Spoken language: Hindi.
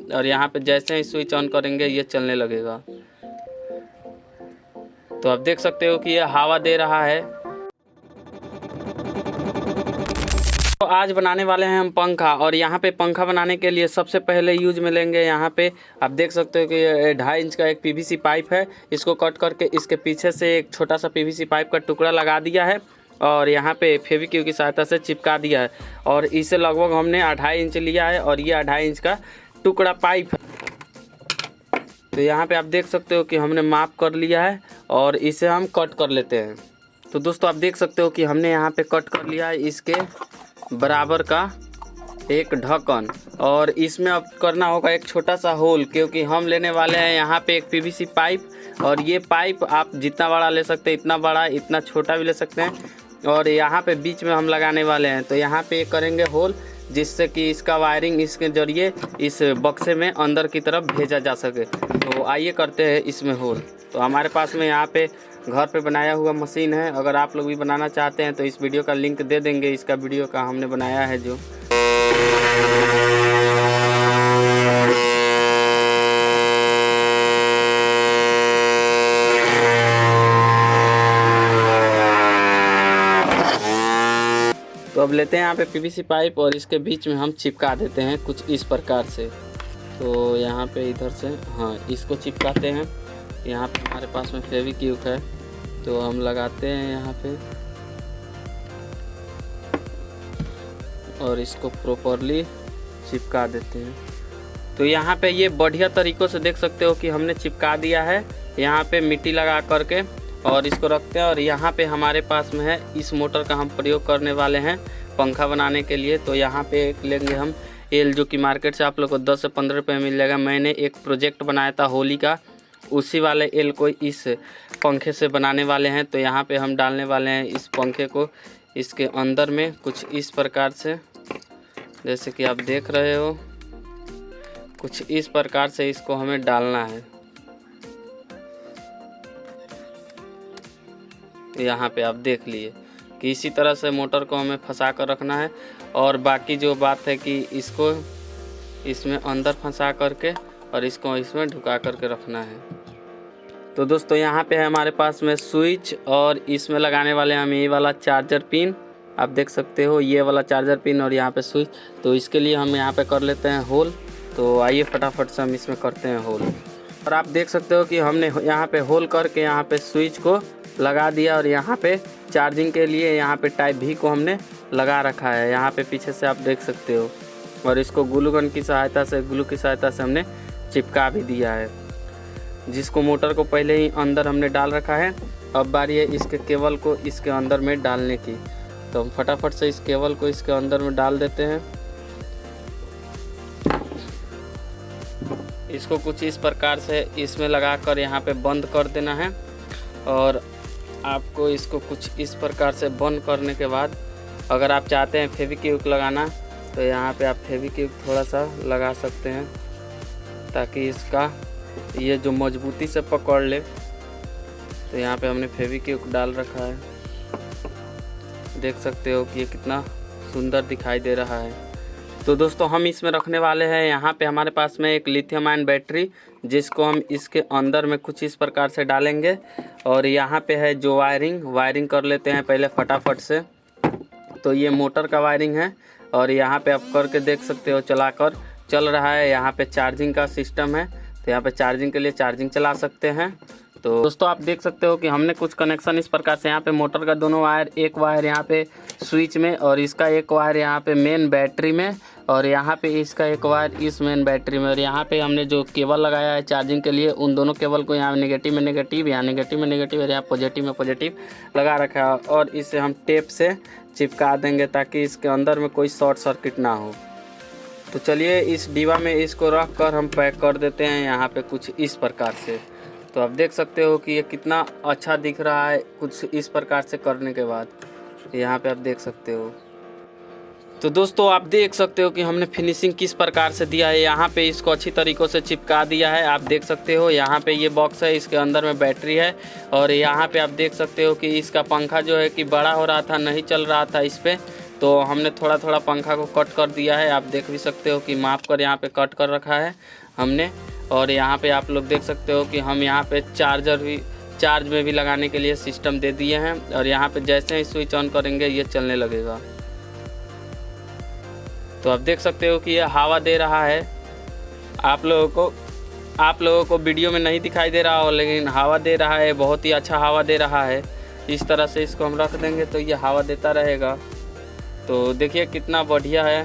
और यहाँ पे जैसे ही स्विच ऑन करेंगे ये चलने लगेगा। तो आप देख सकते हो कि ये हवा दे रहा है। तो आज बनाने वाले हैं हम पंखा, और यहाँ पे पंखा बनाने के लिए सबसे पहले यूज में लेंगे यहाँ पे आप देख सकते हो कि 2.5 इंच का एक पीवीसी पाइप है। इसको कट करके इसके पीछे से एक छोटा सा पीवीसी पाइप का टुकड़ा लगा दिया है और यहाँ पे फेविक्विक की सहायता से चिपका दिया है। और इसे लगभग हमने 2.5 इंच लिया है और ये 2.5 इंच का टुकड़ा पाइप है। तो यहाँ पे आप देख सकते हो कि हमने माप कर लिया है और इसे हम कट कर लेते हैं। तो दोस्तों आप देख सकते हो कि हमने यहाँ पे कट कर लिया है इसके बराबर का एक ढक्कन, और इसमें अब करना होगा एक छोटा सा होल, क्योंकि हम लेने वाले हैं यहाँ पे एक पीवीसी पाइप। और ये पाइप आप जितना बड़ा ले सकते हैं, इतना बड़ा इतना छोटा भी ले सकते हैं, और यहाँ पे बीच में हम लगाने वाले हैं। तो यहाँ पे करेंगे होल जिससे कि इसका वायरिंग इसके ज़रिए इस बक्से में अंदर की तरफ भेजा जा सके। तो आइए करते हैं इसमें होल। तो हमारे पास में यहाँ पे घर पे बनाया हुआ मशीन है। अगर आप लोग भी बनाना चाहते हैं तो इस वीडियो का लिंक दे देंगे, इसका वीडियो का हमने बनाया है जो। तो अब लेते हैं यहाँ पे पीवीसी पाइप और इसके बीच में हम चिपका देते हैं कुछ इस प्रकार से। तो यहाँ पे इधर से हाँ इसको चिपकाते हैं। यहाँ पे हमारे पास में फेविक्विक है तो हम लगाते हैं यहाँ पे और इसको प्रॉपरली चिपका देते हैं। तो यहाँ पे ये बढ़िया तरीक़ों से देख सकते हो कि हमने चिपका दिया है। यहाँ पे मिट्टी लगा करके और इसको रखते हैं। और यहाँ पे हमारे पास में है इस मोटर का हम प्रयोग करने वाले हैं पंखा बनाने के लिए। तो यहाँ पे एक लेंगे हम एल, जो कि मार्केट से आप लोग को 10 से 15 रुपये मिल जाएगा। मैंने एक प्रोजेक्ट बनाया था होली का, उसी वाले एल को इस पंखे से बनाने वाले हैं। तो यहाँ पे हम डालने वाले हैं इस पंखे को इसके अंदर में कुछ इस प्रकार से, जैसे कि आप देख रहे हो कुछ इस प्रकार से इसको हमें डालना है। यहाँ पे आप देख लिए कि इसी तरह से मोटर को हमें फंसा कर रखना है। और बाकी जो बात है कि इसको इसमें अंदर फंसा करके और इसको इसमें ढुका करके रखना है। तो दोस्तों यहाँ पे है हमारे पास में स्विच, और इसमें लगाने वाले हम ये वाला चार्जर पिन, आप देख सकते हो ये वाला चार्जर पिन, और यहाँ पे स्विच। तो इसके लिए हम यहाँ पे कर लेते हैं होल। तो आइए फटाफट से हम इसमें करते हैं होल। और आप देख सकते हो कि हमने यहाँ पे होल करके यहाँ पे स्विच को लगा दिया, और यहाँ पे चार्जिंग के लिए यहाँ पे टाइप भी को हमने लगा रखा है यहाँ पे पीछे से आप देख सकते हो। और इसको ग्लू गन की सहायता से, ग्लू की सहायता से हमने चिपका भी दिया है, जिसको मोटर को पहले ही अंदर हमने डाल रखा है। अब बारी है इसके केबल को इसके अंदर में डालने की। तो हम फटाफट से इस केबल को इसके अंदर में डाल देते हैं। इसको कुछ इस प्रकार से इसमें लगाकर यहाँ पे बंद कर देना है। और आपको इसको कुछ इस प्रकार से बंद करने के बाद अगर आप चाहते हैं फेविक्विक लगाना तो यहाँ पे आप फेविक्विक थोड़ा सा लगा सकते हैं, ताकि इसका ये जो मजबूती से पकड़ ले। तो यहाँ पे हमने फेविक्विक डाल रखा है, देख सकते हो कि ये कितना सुंदर दिखाई दे रहा है। तो दोस्तों हम इसमें रखने वाले हैं यहाँ पे हमारे पास में एक लिथियम आयन बैटरी, जिसको हम इसके अंदर में कुछ इस प्रकार से डालेंगे। और यहाँ पे है जो वायरिंग कर लेते हैं पहले फटाफट से। तो ये मोटर का वायरिंग है, और यहाँ पे आप करके देख सकते हो चलाकर चल रहा है। यहाँ पे चार्जिंग का सिस्टम है, तो यहाँ पे चार्जिंग के लिए चार्जिंग चला सकते हैं। तो दोस्तों आप देख सकते हो कि हमने कुछ कनेक्शन इस प्रकार से, यहाँ पे मोटर का दोनों वायर, एक वायर यहाँ पे स्विच में, और इसका एक वायर यहाँ पे मेन बैटरी में, और यहाँ पे इसका एक वायर इस मेन बैटरी में। और यहाँ पे हमने जो केबल लगाया है चार्जिंग के लिए, उन दोनों केबल को यहाँ नेगेटिव में नेगेटिव, यहाँ नेगेटिव में नेगेटिव, और यहाँ पॉजिटिव में पॉजिटिव लगा रखा है। और इसे हम टेप से चिपका देंगे ताकि इसके अंदर में कोई शॉर्ट सर्किट ना हो। तो चलिए इस डिब्बा में इसको रख कर हम पैक कर देते हैं यहाँ पे कुछ इस प्रकार से। तो आप देख सकते हो कि ये कितना अच्छा दिख रहा है कुछ इस प्रकार से करने के बाद, यहाँ पे आप देख सकते हो। तो दोस्तों आप देख सकते हो कि हमने फिनिशिंग किस प्रकार से दिया है। यहाँ पे इसको अच्छी तरीक़ों से चिपका दिया है, आप देख सकते हो। यहाँ पे ये बॉक्स है, इसके अंदर में बैटरी है, और यहाँ पे आप देख सकते हो कि इसका पंखा जो है कि बड़ा हो रहा था, नहीं चल रहा था इस पर। तो हमने थोड़ा थोड़ा पंखा को कट कर दिया है। आप देख भी सकते हो कि माप कर यहाँ पे कट कर रखा है हमने। और यहाँ पे आप लोग देख सकते हो कि हम यहाँ पे चार्ज में भी लगाने के लिए सिस्टम दे दिए हैं। और यहाँ पे जैसे ही स्विच ऑन करेंगे ये चलने लगेगा। तो आप देख सकते हो कि ये हवा दे रहा है। आप लोगों को वीडियो में नहीं दिखाई दे रहा हो, लेकिन हवा दे रहा है, बहुत ही अच्छा हवा दे रहा है। इस तरह से इसको हम रख देंगे तो ये हवा देता रहेगा। तो देखिए कितना बढ़िया है।